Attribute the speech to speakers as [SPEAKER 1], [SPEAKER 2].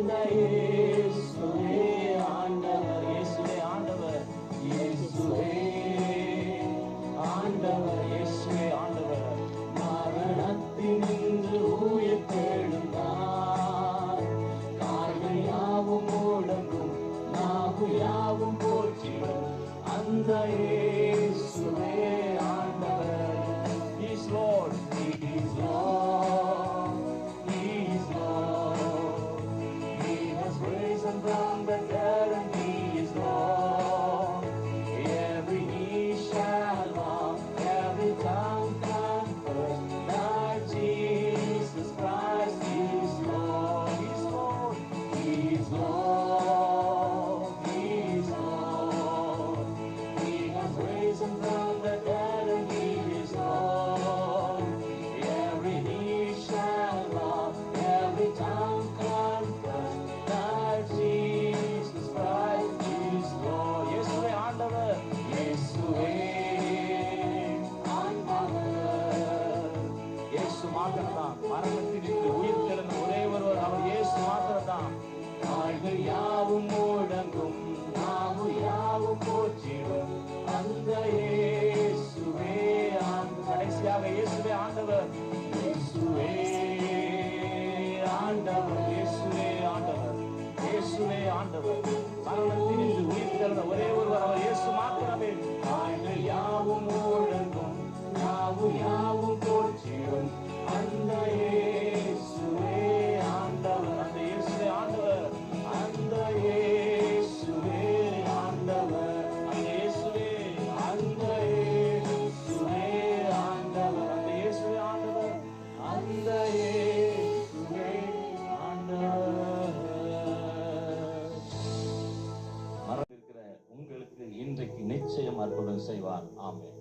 [SPEAKER 1] அந்த இயேசுவே ஆண்டவர், இயேசுவே ஆண்டவர், இயேசுவே ஆண்டவர், இயேசுவே ஆண்டவர். மரணத்தினின்று உயிர் தெழுந்தார், கால்கள் யாவும் முடங்கும், நாவு யாவும் போற்றிடும் அந்த இயேசுவே ஆண்டவர். He is Lord, He is Lord, He is Lord. He has risen from the dead and He is Lord. Every knee shall bow, every tongue confess that Jesus Christ is Lord. He is Lord, He is Lord, He is Lord. He has risen from the dead and He is Lord. Every knee shall bow, every tongue confess that Jesus Christ is Lord. இயேசுவே ஆண்டவர், இயேசுவே ஆண்டவர். இயேசு மாத்திரம்தான் மரணத்திலிருந்து உயிர் தெழுந்த ஒரே ஒருவர் அவர் இயேசு மாத்திரம்தான். கால்கள் யாவும் முடங்கும், நாவு யாவும் போற்றிடும் அந்த இயேசுவே ஆண்டவர். கடைசியாக இயேசுவே ஆண்டவர், இயேசுவே ஆண்டவர், இயேசுவே ஆண்டவர், இயேசுவே ஆண்டவர். மரணத்தினின்று உயிர் தெழுந்த ஒரே ஒருவர் அவர் இயேசு மாத்திரமே. கால்கள் யாவும் முடங்கும், நாவு யாவும் போற்றிடும் அந்த இயேசுவே ஆண்டவர், அந்த இயேசுவே ஆண்டவர், அந்த இயேசுவே ஆண்டவர், அந்த இயேசுவே, அந்த இயேசுவே ஆண்டவர், அந்த இயேசுவே ஆண்டவர், அந்த இயேசுவே ஆண்டவர். மரணம் இருக்கிற உங்களுக்கு இன்றைக்கு நிச்சயம் அற்புதம் செய்வார். ஆமென்.